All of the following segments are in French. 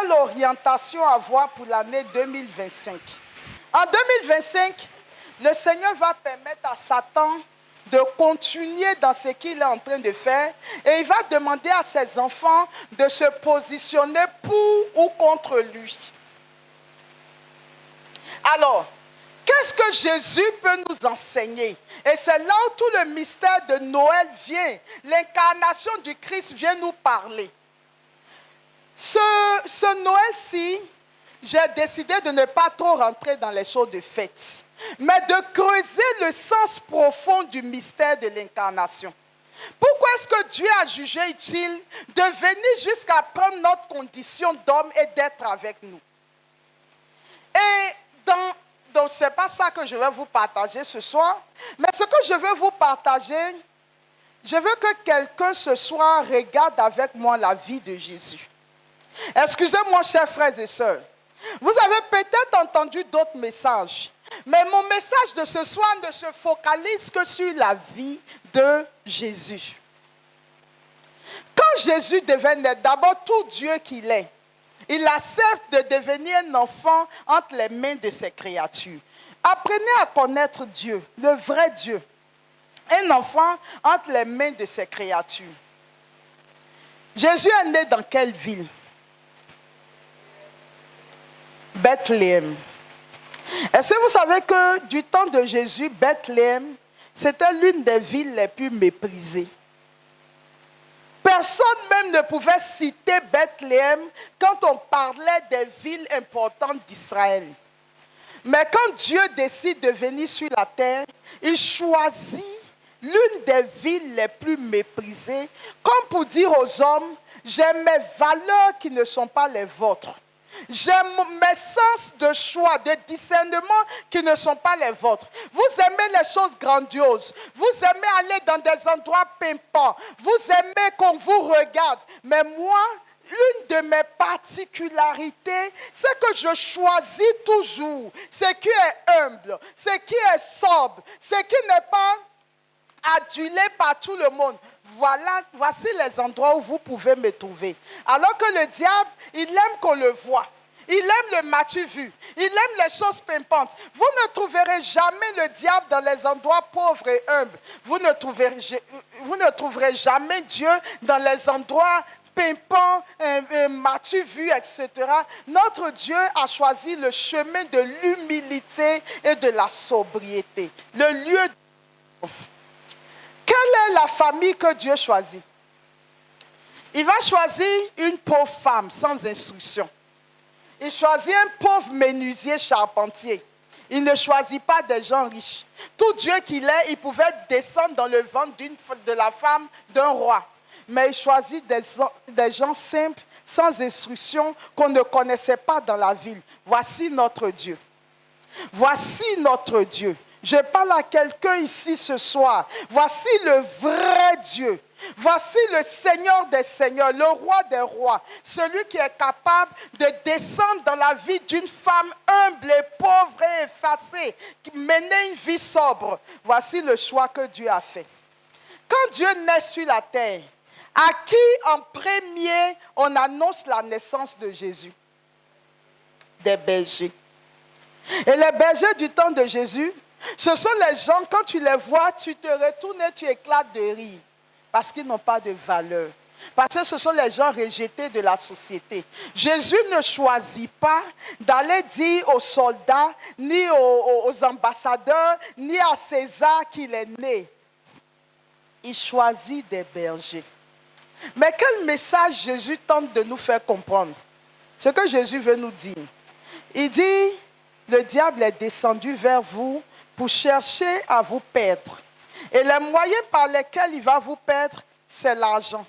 quelle orientation avoir pour l'année 2025? En 2025, le Seigneur va permettre à Satan de continuer dans ce qu'il est en train de faire et il va demander à ses enfants de se positionner pour ou contre lui. Alors, qu'est-ce que Jésus peut nous enseigner? Et c'est là où tout le mystère de Noël vient. L'incarnation du Christ vient nous parler. Ce Noël-ci, j'ai décidé de ne pas trop rentrer dans les choses de fête, mais de creuser le sens profond du mystère de l'incarnation. Pourquoi est-ce que Dieu a jugé utile de venir jusqu'à prendre notre condition d'homme et d'être avec nous? Et donc ce n'est pas ça que je vais vous partager ce soir, mais ce que je veux vous partager, je veux que quelqu'un ce soir regarde avec moi la vie de Jésus. Excusez-moi, chers frères et sœurs. Vous avez peut-être entendu d'autres messages, mais mon message de ce soir ne se focalise que sur la vie de Jésus. Quand Jésus devait naître, d'abord tout Dieu qu'il est, il accepte de devenir un enfant entre les mains de ses créatures. Apprenez à connaître Dieu, le vrai Dieu. Un enfant entre les mains de ses créatures. Jésus est né dans quelle ville? Bethléem. Est-ce que vous savez que du temps de Jésus, Bethléem, c'était l'une des villes les plus méprisées? Personne même ne pouvait citer Bethléem quand on parlait des villes importantes d'Israël. Mais quand Dieu décide de venir sur la terre, il choisit l'une des villes les plus méprisées, comme pour dire aux hommes, j'ai mes valeurs qui ne sont pas les vôtres. J'ai mes sens de choix, de discernement qui ne sont pas les vôtres. Vous aimez les choses grandioses. Vous aimez aller dans des endroits pimpants. Vous aimez qu'on vous regarde. Mais moi, une de mes particularités, c'est que je choisis toujours ce qui est humble, ce qui est sobre, ce qui n'est pas adulé par tout le monde. Voici les endroits où vous pouvez me trouver. Alors que le diable, il aime qu'on le voie. Il aime le m'as-tu vu. Il aime les choses pimpantes. Vous ne trouverez jamais le diable dans les endroits pauvres et humbles. Vous ne trouverez jamais Dieu dans les endroits pimpants, m'as-tu vu, etc. Notre Dieu a choisi le chemin de l'humilité et de la sobriété. Le lieu de... Quelle est la famille que Dieu choisit? Il va choisir une pauvre femme sans instruction. Il choisit un pauvre menuisier charpentier. Il ne choisit pas des gens riches. Tout Dieu qu'il est, il pouvait descendre dans le ventre de la femme d'un roi. Mais il choisit des gens simples, sans instruction, qu'on ne connaissait pas dans la ville. Voici notre Dieu. Voici notre Dieu. Je parle à quelqu'un ici ce soir. Voici le vrai Dieu. Voici le Seigneur des Seigneurs, le Roi des Rois. Celui qui est capable de descendre dans la vie d'une femme humble et pauvre et effacée, qui menait une vie sobre. Voici le choix que Dieu a fait. Quand Dieu naît sur la terre, à qui en premier on annonce la naissance de Jésus? Des bergers. Et les bergers du temps de Jésus, ce sont les gens, quand tu les vois, tu te retournes et tu éclates de rire. Parce qu'ils n'ont pas de valeur. Parce que ce sont les gens rejetés de la société. Jésus ne choisit pas d'aller dire aux soldats, ni aux ambassadeurs, ni à César qu'il est né. Il choisit des bergers. Mais quel message Jésus tente de nous faire comprendre? Ce que Jésus veut nous dire. Il dit, le diable est descendu vers vous pour chercher à vous perdre. Et les moyens par lesquels il va vous perdre, c'est l'argent,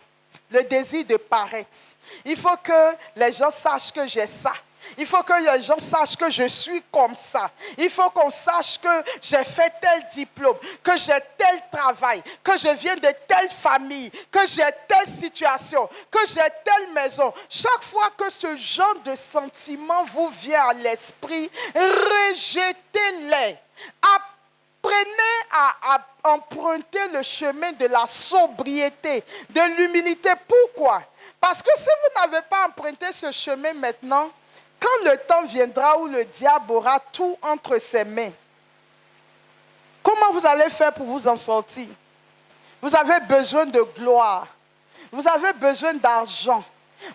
le désir de paraître. Il faut que les gens sachent que j'ai ça. Il faut que les gens sachent que je suis comme ça. Il faut qu'on sache que j'ai fait tel diplôme, que j'ai tel travail, que je viens de telle famille, que j'ai telle situation, que j'ai telle maison. Chaque fois que ce genre de sentiment vous vient à l'esprit, rejetez-les. apprenez à emprunter le chemin de la sobriété, de l'humilité. Pourquoi? Parce que si vous n'avez pas emprunté ce chemin maintenant, quand le temps viendra où le diable aura tout entre ses mains, comment vous allez faire pour vous en sortir? Vous avez besoin de gloire. Vous avez besoin d'argent.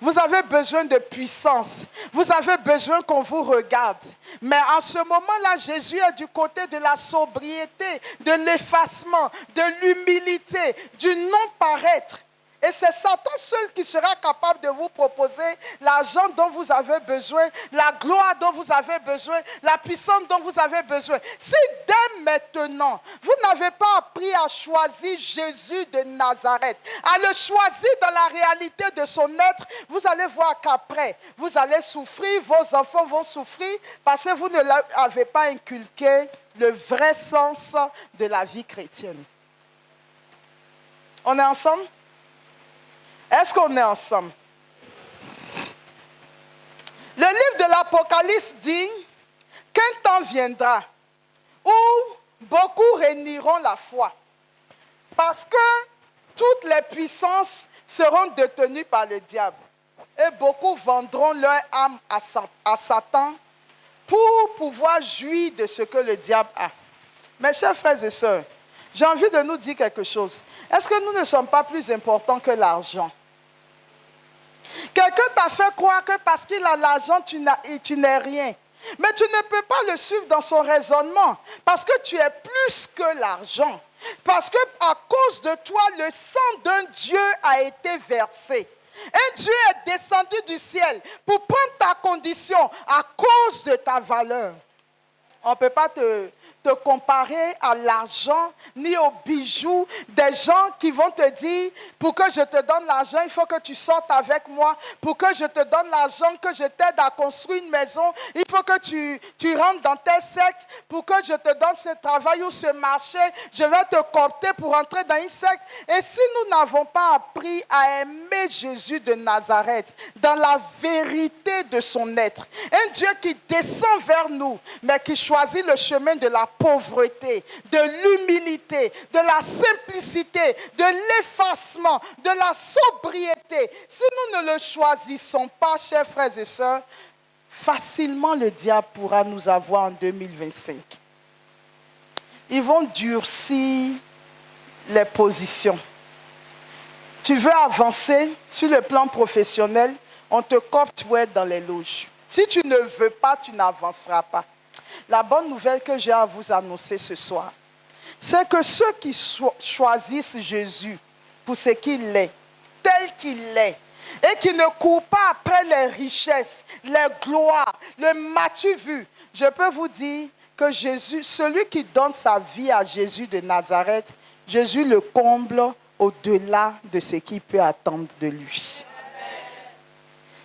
Vous avez besoin de puissance. Vous avez besoin qu'on vous regarde. Mais en ce moment-là, Jésus est du côté de la sobriété, de l'effacement, de l'humilité, du non-paraître. Et c'est Satan seul qui sera capable de vous proposer l'argent dont vous avez besoin, la gloire dont vous avez besoin, la puissance dont vous avez besoin. Si dès maintenant, vous n'avez pas appris à choisir Jésus de Nazareth, à le choisir dans la réalité de son être, vous allez voir qu'après, vous allez souffrir, vos enfants vont souffrir parce que vous ne leur avez pas inculqué le vrai sens de la vie chrétienne. On est ensemble? Est-ce qu'on est ensemble? Le livre de l'Apocalypse dit qu'un temps viendra où beaucoup réuniront la foi. Parce que toutes les puissances seront détenues par le diable. Et beaucoup vendront leur âme à Satan pour pouvoir jouir de ce que le diable a. Mes chers frères et sœurs, j'ai envie de nous dire quelque chose. Est-ce que nous ne sommes pas plus importants que l'argent? Quelqu'un t'a fait croire que parce qu'il a l'argent, tu n'es rien. Mais tu ne peux pas le suivre dans son raisonnement. Parce que tu es plus que l'argent. Parce qu'à cause de toi, le sang d'un Dieu a été versé. Un Dieu est descendu du ciel pour prendre ta condition à cause de ta valeur. On ne peut pas te comparer à l'argent ni aux bijoux. Des gens qui vont te dire, pour que je te donne l'argent, il faut que tu sortes avec moi. Pour que je te donne l'argent, que je t'aide à construire une maison, il faut que tu rentres dans tes sectes. Pour que je te donne ce travail ou ce marché, je vais te coopter pour entrer dans une secte. Et si nous n'avons pas appris à aimer Jésus de Nazareth dans la vérité de son être, un Dieu qui descend vers nous, mais qui choisit le chemin de la pauvreté, de l'humilité, de la simplicité, de l'effacement, de la sobriété. Si nous ne le choisissons pas, chers frères et sœurs, facilement le diable pourra nous avoir en 2025. Ils vont durcir les positions. Tu veux avancer sur le plan professionnel, on te copte pour être dans les loges. Si tu ne veux pas, tu n'avanceras pas. La bonne nouvelle que j'ai à vous annoncer ce soir, c'est que ceux qui choisissent Jésus pour ce qu'il est, tel qu'il est, et qui ne courent pas après les richesses, les gloires, le m'as-tu vu, je peux vous dire que Jésus, celui qui donne sa vie à Jésus de Nazareth, Jésus le comble au-delà de ce qu'il peut attendre de lui.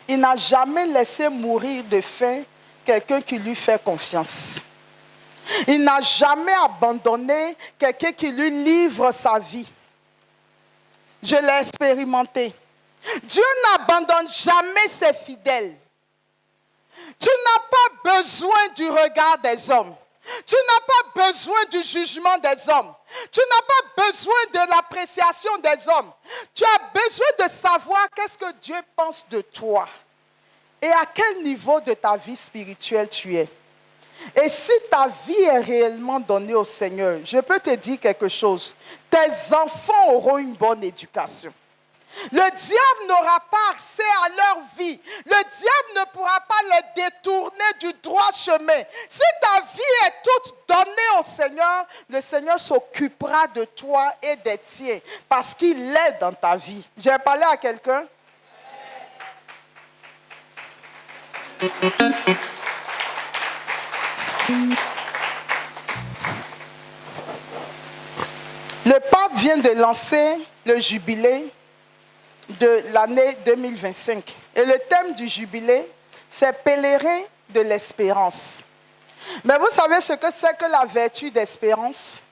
Il n'a jamais laissé mourir de faim quelqu'un qui lui fait confiance. Il n'a jamais abandonné quelqu'un qui lui livre sa vie. Je l'ai expérimenté. Dieu n'abandonne jamais ses fidèles. Tu n'as pas besoin du regard des hommes. Tu n'as pas besoin du jugement des hommes. Tu n'as pas besoin de l'appréciation des hommes. Tu as besoin de savoir qu'est-ce que Dieu pense de toi. Et à quel niveau de ta vie spirituelle tu es. Et si ta vie est réellement donnée au Seigneur, je peux te dire quelque chose. Tes enfants auront une bonne éducation. Le diable n'aura pas accès à leur vie. Le diable ne pourra pas les détourner du droit chemin. Si ta vie est toute donnée au Seigneur, le Seigneur s'occupera de toi et des tiens parce qu'il est dans ta vie. J'ai parlé à quelqu'un? Le pape vient de lancer le jubilé de l'année 2025. Et le thème du jubilé, c'est pèlerin de l'espérance. Mais vous savez ce que c'est que la vertu d'espérance?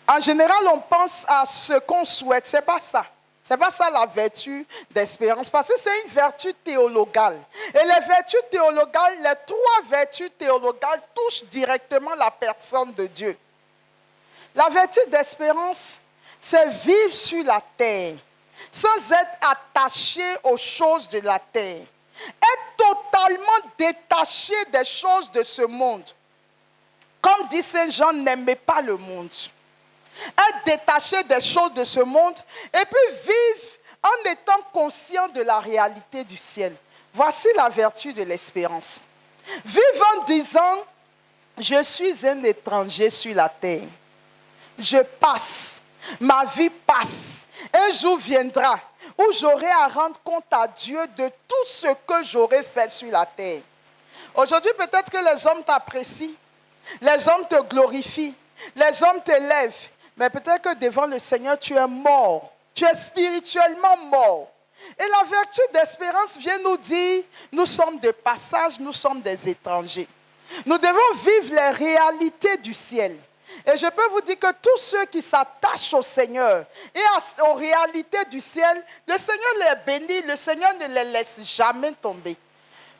En général, on pense à ce qu'on souhaite. C'est pas ça. C'est pas ça la vertu d'espérance, parce que c'est une vertu théologale. Et les vertus théologales, les trois vertus théologales touchent directement la personne de Dieu. La vertu d'espérance, c'est vivre sur la terre, sans être attaché aux choses de la terre. Être totalement détaché des choses de ce monde. Comme dit Saint Jean, n'aimez pas le monde. Être détaché des choses de ce monde et puis vivre en étant conscient de la réalité du ciel. Voici la vertu de l'espérance. Vivre en disant, je suis un étranger sur la terre. Je passe, ma vie passe. Un jour viendra où j'aurai à rendre compte à Dieu de tout ce que j'aurai fait sur la terre. Aujourd'hui, peut-être que les hommes t'apprécient, les hommes te glorifient, les hommes te lèvent, mais peut-être que devant le Seigneur, tu es mort. Tu es spirituellement mort. Et la vertu d'espérance vient nous dire, nous sommes de passage, nous sommes des étrangers. Nous devons vivre les réalités du ciel. Et je peux vous dire que tous ceux qui s'attachent au Seigneur et aux réalités du ciel, le Seigneur les bénit, le Seigneur ne les laisse jamais tomber.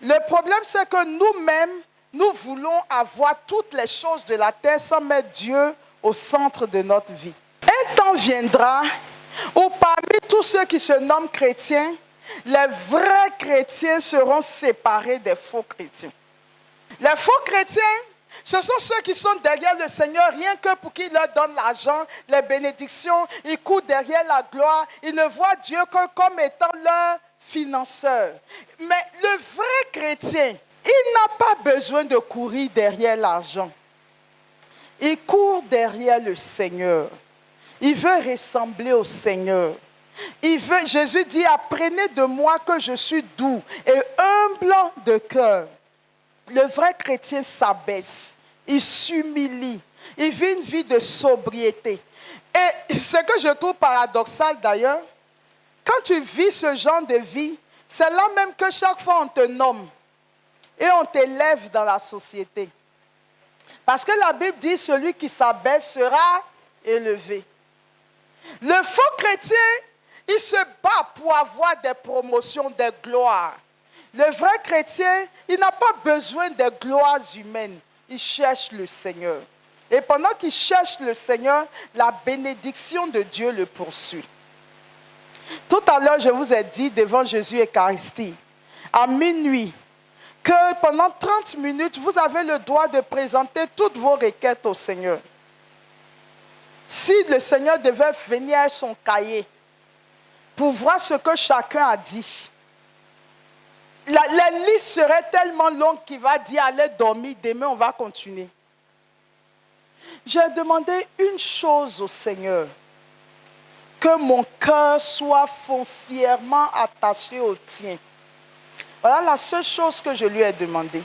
Le problème, c'est que nous-mêmes, nous voulons avoir toutes les choses de la terre sans mettre Dieu au centre de notre vie. Un temps viendra où parmi tous ceux qui se nomment chrétiens, les vrais chrétiens seront séparés des faux chrétiens. Les faux chrétiens, ce sont ceux qui sont derrière le Seigneur, rien que pour qu'il leur donne l'argent, les bénédictions, ils courent derrière la gloire, ils ne voient Dieu que comme étant leur financeur. Mais le vrai chrétien, il n'a pas besoin de courir derrière l'argent. Il court derrière le Seigneur. Il veut ressembler au Seigneur. Jésus dit, apprenez de moi que je suis doux et humble de cœur. Le vrai chrétien s'abaisse, il s'humilie, il vit une vie de sobriété. Et ce que je trouve paradoxal d'ailleurs, quand tu vis ce genre de vie, c'est là même que chaque fois on te nomme et on t'élève dans la société. Parce que la Bible dit, celui qui s'abaisse sera élevé. Le faux chrétien, il se bat pour avoir des promotions, des gloires. Le vrai chrétien, il n'a pas besoin de gloires humaines. Il cherche le Seigneur. Et pendant qu'il cherche le Seigneur, la bénédiction de Dieu le poursuit. Tout à l'heure, je vous ai dit devant Jésus Eucharistie, à minuit, que pendant 30 minutes, vous avez le droit de présenter toutes vos requêtes au Seigneur. Si le Seigneur devait venir avec son cahier pour voir ce que chacun a dit, la liste serait tellement longue qu'il va dire allez dormir, demain on va continuer. J'ai demandé une chose au Seigneur, que mon cœur soit foncièrement attaché au tien. Voilà la seule chose que je lui ai demandé.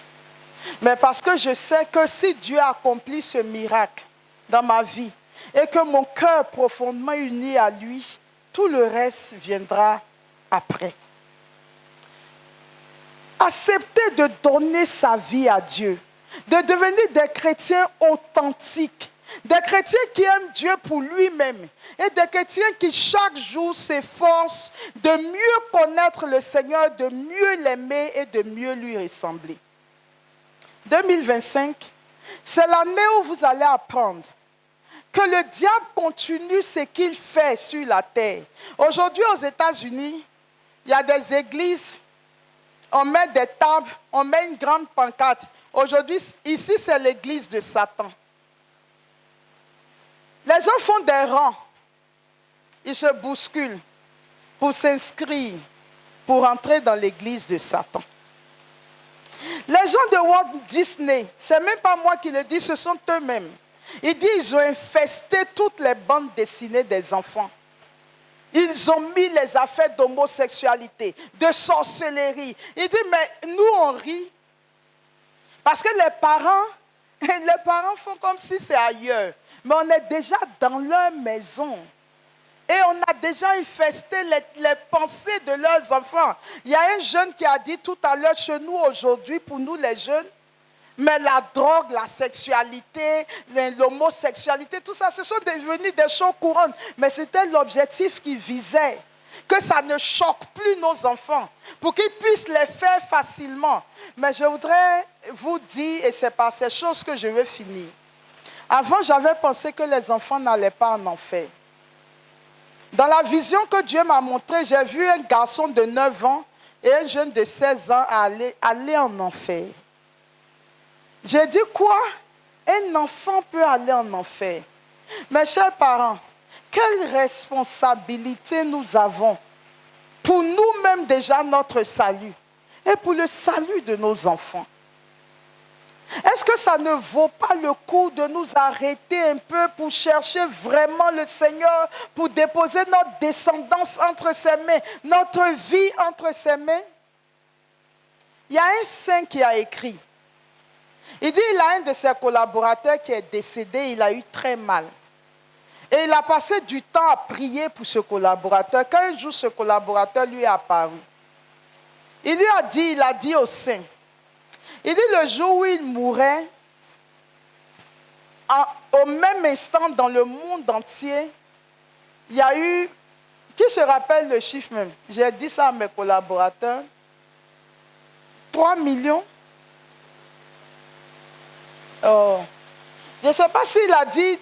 Mais parce que je sais que si Dieu accomplit ce miracle dans ma vie et que mon cœur est profondément uni à lui, tout le reste viendra après. Accepter de donner sa vie à Dieu, de devenir des chrétiens authentiques, des chrétiens qui aiment Dieu pour lui-même et des chrétiens qui chaque jour s'efforcent de mieux connaître le Seigneur, de mieux l'aimer et de mieux lui ressembler. 2025, c'est l'année où vous allez apprendre que le diable continue ce qu'il fait sur la terre. Aujourd'hui, aux États-Unis, il y a des églises, on met des tables, on met une grande pancarte. Aujourd'hui, ici, c'est l'église de Satan. Les gens font des rangs. Ils se bousculent pour s'inscrire, pour entrer dans l'église de Satan. Les gens de Walt Disney, ce n'est même pas moi qui le dis, ce sont eux-mêmes. Ils disent qu'ils ont infesté toutes les bandes dessinées des enfants. Ils ont mis les affaires d'homosexualité, de sorcellerie. Ils disent, mais nous on rit. Parce que les parents font comme si c'est ailleurs. Mais on est déjà dans leur maison. Et on a déjà infesté les pensées de leurs enfants. Il y a un jeune qui a dit tout à l'heure, chez nous aujourd'hui, pour nous les jeunes, mais la drogue, la sexualité, l'homosexualité, tout ça, ce sont devenus des choses courantes. Mais c'était l'objectif qui visait. Que ça ne choque plus nos enfants, pour qu'ils puissent les faire facilement. Mais je voudrais vous dire, et c'est par ces choses que je vais finir. Avant, j'avais pensé que les enfants n'allaient pas en enfer. Dans la vision que Dieu m'a montrée, j'ai vu un garçon de 9 ans et un jeune de 16 ans aller en enfer. J'ai dit quoi? Un enfant peut aller en enfer. Mes chers parents, quelle responsabilité nous avons pour nous-mêmes déjà notre salut et pour le salut de nos enfants. Est-ce que ça ne vaut pas le coup de nous arrêter un peu pour chercher vraiment le Seigneur, pour déposer notre descendance entre ses mains, notre vie entre ses mains? Il y a un saint qui a écrit. Il dit qu'il a un de ses collaborateurs qui est décédé, il a eu très mal. Et il a passé du temps à prier pour ce collaborateur. Quand un jour ce collaborateur lui est apparu, il a dit au saint, il dit le jour où il mourait, au même instant dans le monde entier, il y a eu, qui se rappelle le chiffre même? J'ai dit ça à mes collaborateurs, 3 millions. Oh. Je ne sais pas s'il a dit,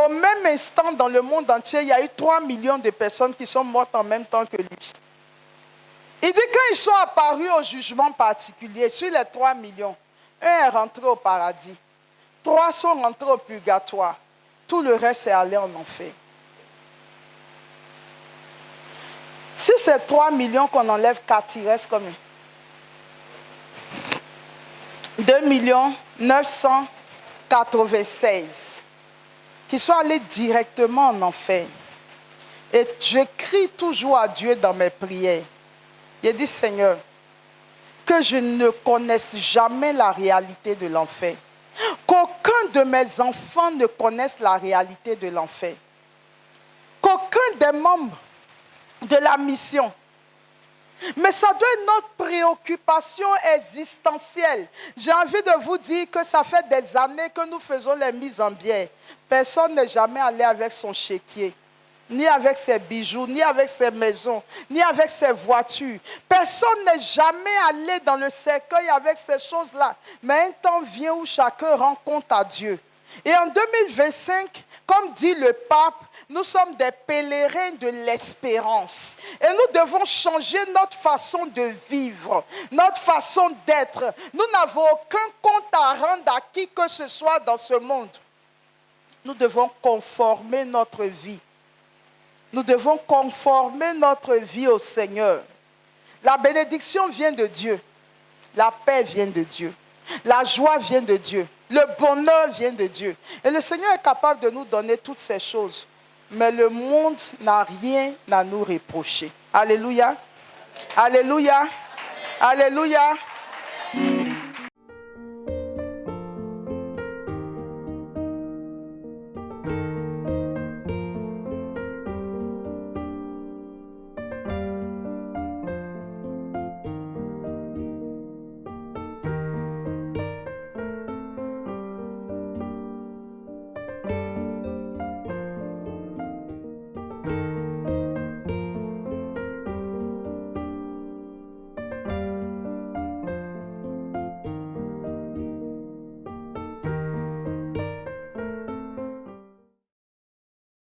au même instant dans le monde entier, il y a eu 3 millions de personnes qui sont mortes en même temps que lui. Il dit quand ils sont apparus au jugement particulier, sur les 3 millions, un est rentré au paradis, 3 sont rentrés au purgatoire, tout le reste est allé en enfer. Si c'est 3 millions qu'on enlève 4, il reste combien? 2 996 qui sont allés directement en enfer. Et je crie toujours à Dieu dans mes prières. J'ai dit, Seigneur, que je ne connaisse jamais la réalité de l'enfer. Qu'aucun de mes enfants ne connaisse la réalité de l'enfer. Qu'aucun des membres de la mission. Mais ça doit être notre préoccupation existentielle. J'ai envie de vous dire que ça fait des années que nous faisons les mises en bière. Personne n'est jamais allé avec son chéquier, ni avec ses bijoux, ni avec ses maisons, ni avec ses voitures. Personne n'est jamais allé dans le cercueil avec ces choses-là. Mais un temps vient où chacun rend compte à Dieu. Et en 2025, comme dit le pape, nous sommes des pèlerins de l'espérance. Et nous devons changer notre façon de vivre, notre façon d'être. Nous n'avons aucun compte à rendre à qui que ce soit dans ce monde. Nous devons conformer notre vie. Nous devons conformer notre vie au Seigneur. La bénédiction vient de Dieu. La paix vient de Dieu. La joie vient de Dieu. Le bonheur vient de Dieu. Et le Seigneur est capable de nous donner toutes ces choses. Mais le monde n'a rien à nous reprocher. Alléluia. Alléluia. Alléluia.